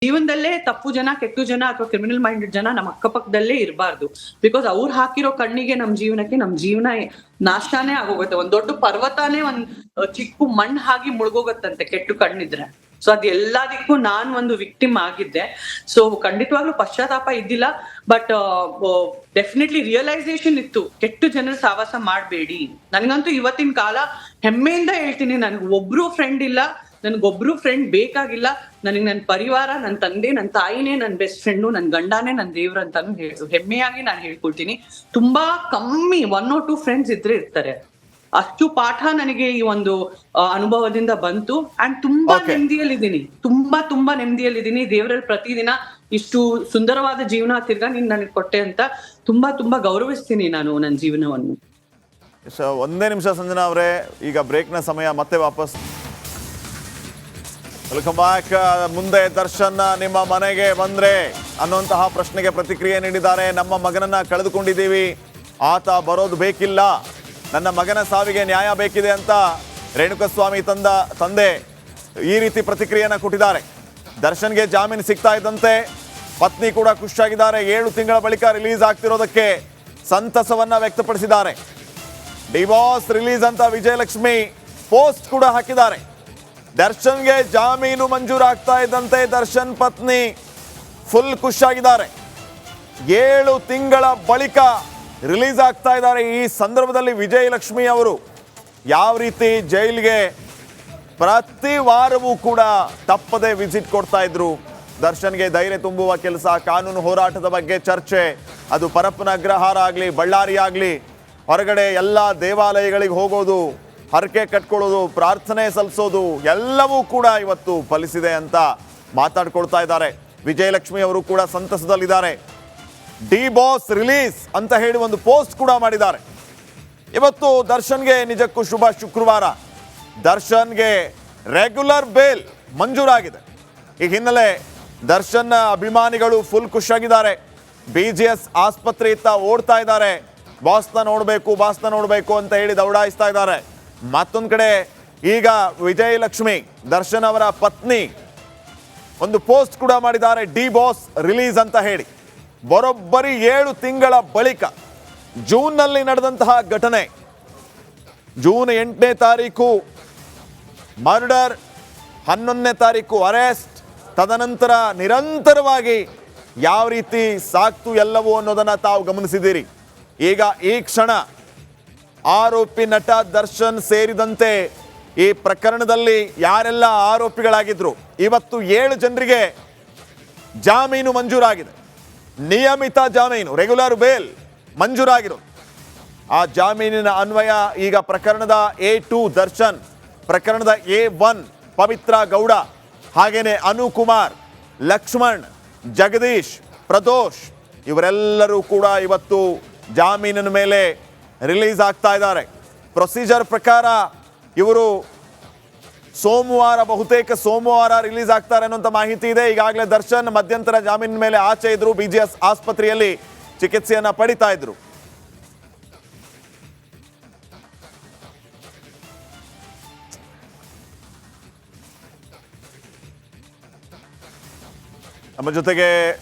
ಜೀವನದಲ್ಲೇ ತಪ್ಪು ಜನ, ಕೆಟ್ಟು ಜನ ಅಥವಾ ಕ್ರಿಮಿನಲ್ ಮೈಂಡೆಡ್ ಜನ ನಮ್ಮ ಅಕ್ಕಪಕ್ಕದಲ್ಲೇ ಇರಬಾರ್ದು. ಬಿಕಾಸ್ ಅವ್ರು ಹಾಕಿರೋ ಕಣ್ಣಿಗೆ ನಮ್ ಜೀವನ ನಾಶನೇ ಆಗೋಗುತ್ತೆ. ಒಂದ್ ದೊಡ್ಡ ಪರ್ವತನೇ ಒಂದ್ ಚಿಕ್ಕ ಮಣ್ಣ್ ಹಾಕಿ ಮುಳುಗೋಗತ್ತಂತೆ ಕೆಟ್ಟು ಕಣ್ಣಿದ್ರೆ. ಸೊ ಅದ್ ಎಲ್ಲದಕ್ಕೂ ನಾನ್ ಒಂದು ವಿಕ್ಟಿಮ್ ಆಗಿದ್ದೆ. ಸೊ ಖಂಡಿತವಾಗ್ಲೂ ಪಶ್ಚಾತ್ತಾಪ ಇದ್ದಿಲ್ಲ, ಬಟ್ ಡೆಫಿನೆಟ್ಲಿ ರಿಯಲೈಸೇಷನ್ ಇತ್ತು, ಕೆಟ್ಟು ಜನರ ಸಹವಾಸ ಮಾಡ್ಬೇಡಿ. ನನ್ಗಂತೂ ಇವತ್ತಿನ ಕಾಲ ಹೆಮ್ಮೆಯಿಂದ ಹೇಳ್ತೀನಿ, ನನ್ಗೆ ಒಬ್ರು ಫ್ರೆಂಡ್ ಇಲ್ಲ, ನನ್ಗೊಬ್ರು ಫ್ರೆಂಡ್ ಬೇಕಾಗಿಲ್ಲ. ನನಗೆ ನನ್ನ ಪರಿವಾರ, ನನ್ನ ತಂದೆ, ನನ್ನ ತಾಯಿನೇ ನನ್ನ ಬೆಸ್ಟ್ ಫ್ರೆಂಡು, ನನ್ನ ಗಂಡನೇ ನನ್ನ ದೇವ್ರ ಅಂತಾನು ಹೆಮ್ಮೆಯಾಗಿ ನಾನು ಹೇಳ್ಕೊಳ್ತೀನಿ. ತುಂಬಾ ಕಮ್ಮಿ 1 or 2 ಫ್ರೆಂಡ್ಸ್ ಇದ್ರೆ ಇರ್ತಾರೆ. ಅಷ್ಟು ಪಾಠ ನನಗೆ ಈ ಒಂದು ಅನುಭವದಿಂದ ಬಂತು. ಅಂಡ್ ತುಂಬಾ ನೆಮ್ಮದಿಯಲ್ಲಿದ್ದೀನಿ, ತುಂಬಾ ನೆಮ್ಮದಿಯಲ್ಲಿದ್ದೀನಿ. ದೇವರಲ್ಲಿ ಪ್ರತಿದಿನ ಇಷ್ಟು ಸುಂದರವಾದ ಜೀವನ ತಿರ್ಗಾ ನೀನ್ ನನಗೆ ಕೊಟ್ಟೆ ಅಂತ ತುಂಬಾ ಗೌರವಿಸ್ತೀನಿ ನಾನು ನನ್ನ ಜೀವನವನ್ನು. ಒಂದೇ ನಿಮಿಷ ಸಂಜನಾ ಅವರೇ, ಈಗ ಬ್ರೇಕ್ನ ಸಮಯ, ಮತ್ತೆ ವಾಪಸ್ ವೆಲ್ಕಮ್ ಬ್ಯಾಕ್. ಮುಂದೆ ದರ್ಶನ್ ನಿಮ್ಮ ಮನೆಗೆ ಬಂದ್ರೆ ಅನ್ನುವಂತಹ ಪ್ರಶ್ನೆಗೆ ಪ್ರತಿಕ್ರಿಯೆ ನೀಡಿದ್ದಾರೆ. ನಮ್ಮ ಮಗನನ್ನ ಕಳೆದುಕೊಂಡಿದ್ದೀವಿ, ಆತ ಬರೋದು ಬೇಕಿಲ್ಲ, ನನ್ನ ಮಗನ ಸಾವಿಗೆ ನ್ಯಾಯ ಬೇಕಿದೆ ಅಂತ ರೇಣುಕಸ್ವಾಮಿ ತಂದೆ ಈ ರೀತಿ ಪ್ರತಿಕ್ರಿಯೆಯನ್ನು ಕೊಟ್ಟಿದ್ದಾರೆ. ದರ್ಶನ್ಗೆ ಜಾಮೀನು ಸಿಗ್ತಾ ಇದ್ದಂತೆ ಪತ್ನಿ ಕೂಡ ಖುಷಿಯಾಗಿದ್ದಾರೆ. 7 ತಿಂಗಳ ಬಳಿಕ ರಿಲೀಸ್ ಆಗ್ತಿರೋದಕ್ಕೆ ಸಂತಸವನ್ನ ವ್ಯಕ್ತಪಡಿಸಿದ್ದಾರೆ. ಡಿವೋರ್ಸ್ ರಿಲೀಸ್ ಅಂತ ವಿಜಯಲಕ್ಷ್ಮಿ ಪೋಸ್ಟ್ ಕೂಡ ಹಾಕಿದ್ದಾರೆ. ದರ್ಶನ್ಗೆ ಜಾಮೀನು ಮಂಜೂರಾಗ್ತಾ ಇದ್ದಂತೆ ದರ್ಶನ್ ಪತ್ನಿ ಫುಲ್ ಖುಷಿಯಾಗಿದ್ದಾರೆ. 7 ತಿಂಗಳ ಬಳಿಕ ರಿಲೀಸ್ ಆಗ್ತಾ ಇದ್ದಾರೆ. ಈ ಸಂದರ್ಭದಲ್ಲಿ ವಿಜಯಲಕ್ಷ್ಮಿ ಅವರು ಯಾವ ರೀತಿ ಜೈಲಿಗೆ ಪ್ರತಿ ವಾರವೂ ಕೂಡ ತಪ್ಪದೆ ವಿಸಿಟ್ ಕೊಡ್ತಾ ಇದ್ರು. ದರ್ಶನ್ಗೆ ಧೈರ್ಯ ತುಂಬುವ ಕೆಲಸ, ಕಾನೂನು ಹೋರಾಟದ ಬಗ್ಗೆ ಚರ್ಚೆ, ಅದು ಪರಪ್ಪನ ಅಗ್ರಹಾರ ಆಗಲಿ, ಬಳ್ಳಾರಿ ಆಗಲಿ, ಹೊರಗಡೆ ಎಲ್ಲ ದೇವಾಲಯಗಳಿಗೆ ಹೋಗೋದು, ಹರಕೆ ಕಟ್ಕೊಳ್ಳೋದು, ಪ್ರಾರ್ಥನೆ ಸಲ್ಲಿಸೋದು ಎಲ್ಲವೂ ಕೂಡ ಇವತ್ತು ಫಲಿಸಿದೆ ಅಂತ ಮಾತಾಡ್ಕೊಳ್ತಾ ಇದ್ದಾರೆ. ವಿಜಯಲಕ್ಷ್ಮಿ ಅವರು ಕೂಡ ಸಂತಸದಲ್ಲಿದ್ದಾರೆ. ಡಿ ಬಾಸ್ ರಿಲೀಸ್ ಅಂತ ಹೇಳಿ ಒಂದು ಪೋಸ್ಟ್ ಕೂಡ ಮಾಡಿದ್ದಾರೆ. ಇವತ್ತು ದರ್ಶನ್ಗೆ ನಿಜಕ್ಕೂ ಶುಭ ಶುಕ್ರವಾರ. ದರ್ಶನ್ಗೆ ರೆಗ್ಯುಲರ್ ಬೇಲ್ ಮಂಜೂರಾಗಿದೆ. ಈ ಹಿನ್ನೆಲೆ ದರ್ಶನ್ ಅಭಿಮಾನಿಗಳು ಫುಲ್ ಖುಷಿಯಾಗಿದ್ದಾರೆ. BGS ಆಸ್ಪತ್ರೆ ಇತ್ತ ಓಡ್ತಾ ಇದ್ದಾರೆ. ಬಾಸ್ನ ನೋಡಬೇಕು ಅಂತ ಹೇಳಿ ದೌಡಾಯಿಸ್ತಾ ಇದ್ದಾರೆ. ಮತ್ತೊಂದು ಕಡೆ ಈಗ ವಿಜಯಲಕ್ಷ್ಮಿ ದರ್ಶನ್ ಅವರ ಪತ್ನಿ ಒಂದು ಪೋಸ್ಟ್ ಕೂಡ ಮಾಡಿದ್ದಾರೆ, ಡಿ ಬಾಸ್ ರಿಲೀಸ್ ಅಂತ ಹೇಳಿ. ಬರೋಬ್ಬರಿ 7 ತಿಂಗಳ ಬಳಿಕ ಜೂನ್ನಲ್ಲಿ ನಡೆದಂತಹ ಘಟನೆ, ಜೂನ್ 8ನೇ ತಾರೀಕು ಮರ್ಡರ್, 11ನೇ ತಾರೀಕು ಅರೆಸ್ಟ್, ತದನಂತರ ನಿರಂತರವಾಗಿ ಯಾವ ರೀತಿ ಸಾಕ್ತು ಎಲ್ಲವೂ ಅನ್ನೋದನ್ನ ತಾವು ಗಮನಿಸಿದ್ದೀರಿ. ಈಗ ಈ ಕ್ಷಣ ಆರೋಪಿ ನಟ ದರ್ಶನ್ ಸೇರಿದಂತೆ ಈ ಪ್ರಕರಣದಲ್ಲಿ ಯಾರೆಲ್ಲ ಆರೋಪಿಗಳಾಗಿದ್ರು, ಇವತ್ತು 7 ಜನರಿಗೆ ಜಾಮೀನು ಮಂಜೂರಾಗಿದೆ. ನಿಯಮಿತ ಜಾಮೀನು, ರೆಗ್ಯುಲರ್ ಬೇಲ್ ಮಂಜೂರಾಗಿರೋದು. ಆ ಜಾಮೀನಿನ ಅನ್ವಯ ಈಗ ಪ್ರಕರಣದ A2 ದರ್ಶನ್, ಪ್ರಕರಣದ A1 ಪವಿತ್ರ ಗೌಡ, ಹಾಗೇನೆ ಅನುಕುಮಾರ್, ಲಕ್ಷ್ಮಣ್, ಜಗದೀಶ್, ಪ್ರದೋಷ್ ಇವರೆಲ್ಲರೂ ಕೂಡ ಇವತ್ತು ಜಾಮೀನಿನ ಮೇಲೆ ರಿಲೀಸ್ ಆಗ್ತಾ ಇದ್ದಾರೆ. ಪ್ರೊಸೀಜರ್ ಪ್ರಕಾರ ಇವರು ಬಹುತೇಕ ಸೋಮವಾರ ರಿಲೀಸ್ ಆಗ್ತಾರೆ ಅನ್ನುವಂಥ ಮಾಹಿತಿ ಇದೆ. ಈಗಾಗಲೇ ದರ್ಶನ್ ಮಧ್ಯಂತರ ಜಾಮೀನಿನ ಮೇಲೆ ಆಚೆ ಇದ್ರು, BGS ಆಸ್ಪತ್ರೆಯಲ್ಲಿ ಚಿಕಿತ್ಸೆಯನ್ನ ಪಡಿತಾ ಇದ್ರು. ನಮ್ಮ ಜೊತೆಗೆ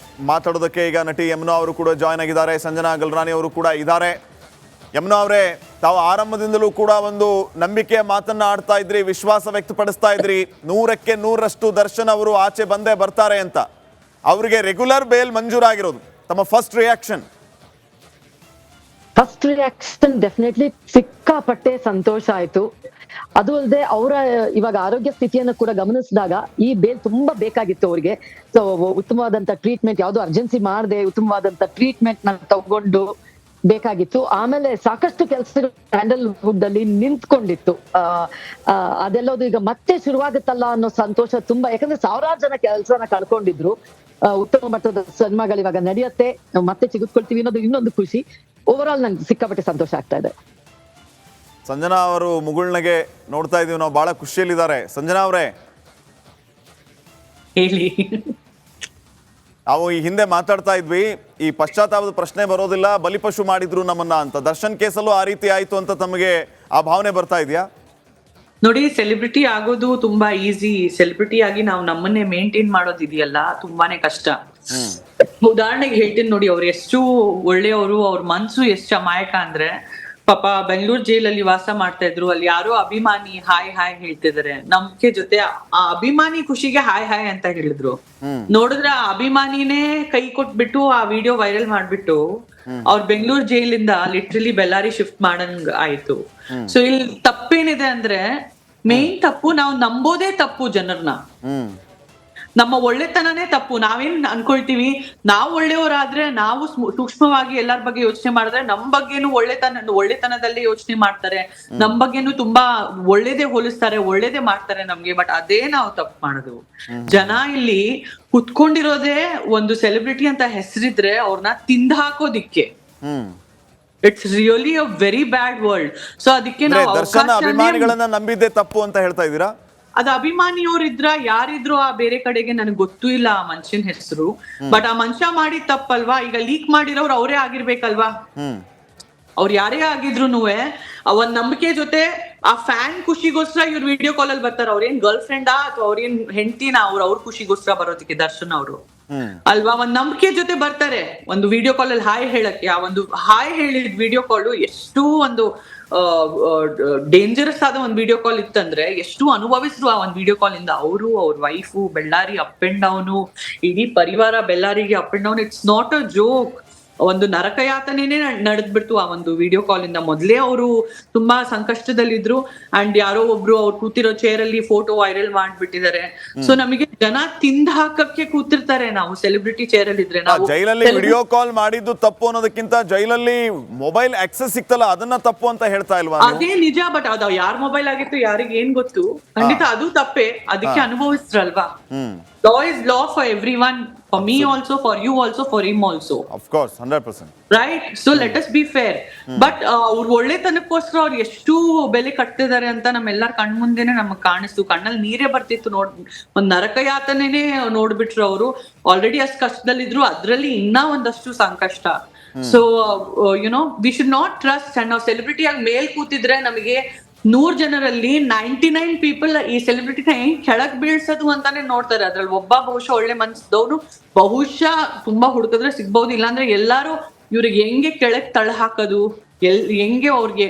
ಮಾತಾಡೋದಕ್ಕೆ ಈಗ ನಟಿ ಯಮುನಾ ಅವರು ಕೂಡ ಜಾಯ್ನ್ ಆಗಿದ್ದಾರೆ. ಸಂಜನಾ ಗಲ್ರಾನಿ ಅವರು ಕೂಡ ಇದ್ದಾರೆ. ಯಮುನಾ ಅವರೇ, ತಾವು ಆರಂಭದಿಂದಲೂ ಕೂಡ ಒಂದು ನಂಬಿಕೆಯ ಮಾತನ್ನ ಆಡ್ತಾ ಇದ್ರಿ, ವಿಶ್ವಾಸ ವ್ಯಕ್ತಪಡಿಸ್ತಾ ಇದ್ರಿ 100ಕ್ಕೆ 100ರಷ್ಟು ದರ್ಶನ್ ಅವರು ಆಚೆ ಬಂದೇ ಬರ್ತಾರೆ ಅಂತ. ಅವರಿಗೆ ರೆಗ್ಯುಲರ್ ಬೇಲ್ ಮಂಜೂರಾಗಿರೋದು, ತಮ್ಮ ಫಸ್ಟ್ ರಿಯಾಕ್ಷನ್ ಡೆಫಿನೆಟ್ಲಿ ಸಿಕ್ಕಾಪಟ್ಟೆ ಸಂತೋಷ ಆಯ್ತು. ಅದು ಅಲ್ಲದೆ ಅವರ ಇವಾಗ ಆರೋಗ್ಯ ಸ್ಥಿತಿಯನ್ನು ಕೂಡ ಗಮನಿಸಿದಾಗ ಈ ಬೇಲ್ ತುಂಬಾ ಬೇಕಾಗಿತ್ತು ಅವ್ರಿಗೆ. ಸೊ ಉತ್ತಮವಾದಂತ ಟ್ರೀಟ್ಮೆಂಟ್, ಯಾವ್ದು ಅರ್ಜೆನ್ಸಿ ಮಾಡದೆ ಉತ್ತಮವಾದಂತ ಟ್ರೀಟ್ಮೆಂಟ್ ನ ತಗೊಂಡು ಬೇಕಾಗಿತ್ತು. ಆಮೇಲೆ ಸಾಕಷ್ಟು ಕೆಲಸಗಳು ಸ್ಯಾಂಡಲ್ವುಡ್ ಅಲ್ಲಿ ನಿಂತ್ಕೊಂಡಿತ್ತು. ಅದೆಲ್ಲದು ಈಗ ಮತ್ತೆ ಶುರುವಾಗುತ್ತಲ್ಲ ಅನ್ನೋ ಸಂತೋಷ ತುಂಬಾ, ಯಾಕಂದ್ರೆ ಸಾವಿರಾರು ಜನ ಕೆಲಸನ ಕಳ್ಕೊಂಡಿದ್ರು. ಉತ್ತಮ ಮಟ್ಟದ ಸಿನಿಮಾಗಳು ಇವಾಗ ನಡೆಯುತ್ತೆ, ಮತ್ತೆ ಸಿಗುತ್ಕೊಳ್ತೀವಿ ಅನ್ನೋದು ಇನ್ನೊಂದು ಖುಷಿ. ಓವರ್ ಆಲ್ ನಂಗೆ ಸಿಕ್ಕಾಪಟ್ಟೆ ಸಂತೋಷ ಆಗ್ತಾ ಇದೆ. ಸಂಜನಾ ಅವರು ಮುಗುಳ್ನಗೆ ನೋಡ್ತಾ ಇದೀವಿ ನಾವು, ಬಹಳ ಖುಷಿಯಲ್ಲಿದ್ದಾರೆ. ಸಂಜನಾ ಅವರೇ, ಹೇಳಿ. ನಾವು ಈ ಹಿಂದೆ ಮಾತಾಡ್ತಾ ಇದ್ವಿ, ಈ ಪಶ್ಚಾತ್ತಾಪದ ಪ್ರಶ್ನೆ ಬರೋದಿಲ್ಲ, ಬಲಿಪಶು ಮಾಡಿದ್ರು ನಮ್ಮನ್ನ ಅಂತ. ದರ್ಶನ್ ಕೇಸಲ್ಲೂ ಆ ರೀತಿ ಆಯ್ತು ಅಂತ ತಮಗೆ ಆ ಭಾವನೆ ಬರ್ತಾ ಇದೆಯಾ? ನೋಡಿ, ಸೆಲೆಬ್ರಿಟಿ ಆಗೋದು ತುಂಬಾ ಈಸಿ. ಸೆಲೆಬ್ರಿಟಿ ಆಗಿ ನಾವು ನಮ್ಮನ್ನೇ ಮೇಂಟೈನ್ ಮಾಡೋದಿದೆಯಲ್ಲ ತುಂಬಾನೇ ಕಷ್ಟ. ಉದಾಹರಣೆಗೆ ಹೇಳ್ತೀನಿ ನೋಡಿ, ಅವ್ರು ಎಷ್ಟು ಒಳ್ಳೆಯವರು, ಅವ್ರ ಮನ್ಸು ಎಷ್ಟು ಅಮಾಯಕ ಅಂದ್ರೆ, ಪಾಪ ಬೆಂಗಳೂರು ಜೈಲಲ್ಲಿ ವಾಸ ಮಾಡ್ತಾ ಇದ್ರು. ಅಲ್ಲಿ ಯಾರೋ ಅಭಿಮಾನಿ ಹಾಯ್ ಹಾಯ್ ಹೇಳ್ತಿದಾರೆ ನಮ್ಗೆ ಜೊತೆ. ಆ ಅಭಿಮಾನಿ ಖುಷಿಗೆ ಹಾಯ್ ಹಾಯ್ ಅಂತ ಹೇಳಿದ್ರು. ನೋಡಿದ್ರೆ ಆ ಅಭಿಮಾನಿನೇ ಕೈ ಕೊಟ್ಬಿಟ್ಟು ಆ ವಿಡಿಯೋ ವೈರಲ್ ಮಾಡ್ಬಿಟ್ಟು ಅವ್ರ ಬೆಂಗಳೂರು ಜೈಲಿಂದ ಲಿಟ್ರಲಿ ಬೆಳ್ಳಾರಿ ಶಿಫ್ಟ್ ಮಾಡಂಗ್ ಆಯ್ತು. ಸೊ ಇಲ್ಲಿ ತಪ್ಪೇನಿದೆ ಅಂದ್ರೆ, ಮೇನ್ ತಪ್ಪು ನಾವು ನಂಬೋದೇ ತಪ್ಪು ಜನರನ್ನ. ನಮ್ಮ ಒಳ್ಳೆತನನೇ ತಪ್ಪು. ನಾವೇನ್ ಅನ್ಕೊಳ್ತೀವಿ, ನಾವು ಒಳ್ಳೆಯವರಾದ್ರೆ ನಾವು ಸೂಕ್ಷ್ಮವಾಗಿ ಎಲ್ಲರ ಬಗ್ಗೆ ಯೋಚನೆ ಮಾಡಿದ್ರೆ ನಮ್ ಬಗ್ಗೆನು ಒಳ್ಳೆತನದಲ್ಲೇ ಯೋಚನೆ ಮಾಡ್ತಾರೆ, ನಮ್ ಬಗ್ಗೆನು ತುಂಬಾ ಒಳ್ಳೇದೇ ಹೋಲಿಸ್ತಾರೆ, ಒಳ್ಳೇದೇ ಮಾಡ್ತಾರೆ ನಮ್ಗೆ. ಬಟ್ ಅದೇ ನಾವು ತಪ್ಪು ಮಾಡೋದು. ಜನ ಇಲ್ಲಿ ಕುತ್ಕೊಂಡಿರೋದೇ ಒಂದು ಸೆಲೆಬ್ರಿಟಿ ಅಂತ ಹೆಸರಿದ್ರೆ ಅವ್ರನ್ನ ತಿಂದ ಹಾಕೋದಿಕ್ಕೆ. It's really a very bad world. So ಅದಕ್ಕೆ ನಾವು ದರ್ಶನ ಅಭಿಮಾನಿಗಳನ್ನ ನಂಬಿದ್ದೆ ತಪ್ಪು ಅಂತ ಹೇಳ್ತಾ ಇದ್ದೀರಾ? ಅದು ಅಭಿಮಾನಿಯವ್ರಿದ್ರ ಯಾರಿದ್ರು ಆ ಬೇರೆ ಕಡೆಗೆ ನನಗೆ ಗೊತ್ತೂ ಇಲ್ಲ ಆ ಮನುಷ್ಯನ ಹೆಸರು. ಬಟ್ ಆ ಮನುಷ್ಯ ಮಾಡಿದ ತಪ್ಪಲ್ವಾ? ಈಗ ಲೀಕ್ ಮಾಡಿರೋರು ಅವರೇ ಆಗಿರ್ಬೇಕಲ್ವಾ? ಅವ್ರು ಯಾರೇ ಆಗಿದ್ರು ಒಂದ್ ನಂಬಿಕೆ ಜೊತೆ ಆ ಫ್ಯಾನ್ ಖುಷಿಗೋಸ್ಕರ ಇವ್ರು ವಿಡಿಯೋ ಕಾಲ್ ಅಲ್ಲಿ ಬರ್ತಾರೆ. ಅವ್ರೇನ್ ಗರ್ಲ್ ಫ್ರೆಂಡಾ ಅಥವಾ ಅವ್ರೇನ್ ಹೆಂಡತಿನ ಅವ್ರ ಖುಷಿಗೋಸ್ಕರ ಬರೋದಕ್ಕೆ ದರ್ಶನ್ ಅವರು ಅಲ್ವಾ? ಒಂದ್ ನಂಬಿಕೆ ಜೊತೆ ಬರ್ತಾರೆ ಒಂದು ವಿಡಿಯೋ ಕಾಲ್ ಅಲ್ಲಿ ಹಾಯ್ ಹೇಳಕ್ಕೆ. ಆ ಒಂದು ಹಾಯ್ ಹೇಳಿದ ವಿಡಿಯೋ ಕಾಲ್ ಎಷ್ಟು ಒಂದು ಡೇಂಜರಸ್ ಆದ ಒಂದು ವಿಡಿಯೋ ಕಾಲ್ ಇತ್ತಂದ್ರೆ, ಎಷ್ಟು ಅನುಭವಿಸಿದ್ರು ಆ ಒಂದು ವಿಡಿಯೋ ಕಾಲ್ ಇಂದ. ಅವರು, ಅವ್ರ wife, Bellary up and down, ಇಡೀ ಪರಿವಾರ ಬೆಳ್ಳಾರಿಗೆ up and down. It's not a joke. ಒಂದು ನರಕಯಾತನೆನೇ ನಡೆದ್ಬಿಡ್ತು ಆ ಒಂದು ವಿಡಿಯೋ ಕಾಲ್ ಇಂದ. ಮೊದ್ಲೇ ಅವರು ತುಂಬಾ ಸಂಕಷ್ಟದಲ್ಲಿದ್ರು ಅಂಡ್ ಯಾರೋ ಒಬ್ರು ಅವ್ರು ಕೂತಿರೋ ಚೇರ್ ಅಲ್ಲಿ ಫೋಟೋ ವೈರಲ್ ಮಾಡ್ಬಿಟ್ಟಿದ್ದಾರೆ. ಸೊ ನಮಗೆ ಜನ ತಿಂದ ಹಾಕಕ್ಕೆ ಕೂತಿರ್ತಾರೆ. ನಾವು ಸೆಲೆಬ್ರಿಟಿ ಚೇರ್ ಅಲ್ಲಿ ಇದ್ರೆ ನಾವು ಜೈಲಲ್ಲಿ ವಿಡಿಯೋ ಕಾಲ್ ಮಾಡಿದ್ದು ತಪ್ಪು ಅನ್ನೋದಕ್ಕಿಂತ ಜೈಲಲ್ಲಿ ಮೊಬೈಲ್ ಆಕ್ಸೆಸ್ ಸಿಕ್ತಲ್ಲ ಅದನ್ನ ತಪ್ಪು ಅಂತ ಹೇಳ್ತಾ ಇಲ್ವಾ? ಅದೇ ನಿಜ. ಬಟ್ ಅದು ಯಾರ ಮೊಬೈಲ್ ಆಗಿತ್ತು ಯಾರಿಗೆ ಏನ್ ಗೊತ್ತು? ಖಂಡಿತ ಅದು ತಪ್ಪೇ. ಅದಕ್ಕೆ ಅನುಭವಿಸ್ರಲ್ವಾ? Law is law for everyone, for me also, for you also, for him also. Of course, 100%. Right? So let us be fair. But ಅವ್ರ ಒಳ್ಳೆತನಕ್ಕೋಸ್ಕರ ಅವ್ರು ಎಷ್ಟು ಬೆಲೆ ಕಟ್ತಿದ್ದಾರೆ ಅಂತ ನಮ್ಮೆಲ್ಲರ ಕಣ್ಮುಂದೆನೆ ನಮಗ್ ಕಾಣಿಸ್ತು. ಕಣ್ಣಲ್ಲಿ ನೀರೇ ಬರ್ತಿತ್ತು. ಒಂದ್ ನರಕಯಾತನೆನೇ ನೋಡ್ಬಿಟ್ರು ಅವರು. ಆಲ್ರೆಡಿ ಅಷ್ಟು ಕಷ್ಟದಲ್ಲಿದ್ರು, ಅದ್ರಲ್ಲಿ ಇನ್ನ ಒಂದಷ್ಟು ಸಂಕಷ್ಟ. So we should not trust. And ನಾವು ಸೆಲೆಬ್ರಿಟಿ ಆಗಿ ಮೇಲ್ ಕೂತಿದ್ರೆ ನಮಗೆ 100 ಜನರಲ್ಲಿ 99 ಪೀಪಲ್ ಈ ಸೆಲೆಬ್ರಿಟಿನ ಹೆಂಗ್ ಕೆಳಗ್ ಬೀಳ್ಸೋದು ಅಂತಾನೆ ನೋಡ್ತಾರೆ. ಅದ್ರಲ್ಲಿ ಒಬ್ಬ ಬಹುಶಃ ಒಳ್ಳೆ ಮನ್ಸದವ್ರು ಬಹುಶಃ ತುಂಬಾ ಹುಡುಕಿದ್ರೆ ಸಿಗ್ಬಹುದು. ಇಲ್ಲಾಂದ್ರೆ ಎಲ್ಲಾರು ಇವ್ರಿಗೆ ಹೆಂಗೆ ಕೆಳಗ್ ತಳ ಹಾಕೋದು, ಹೆಂಗೆ ಅವ್ರಿಗೆ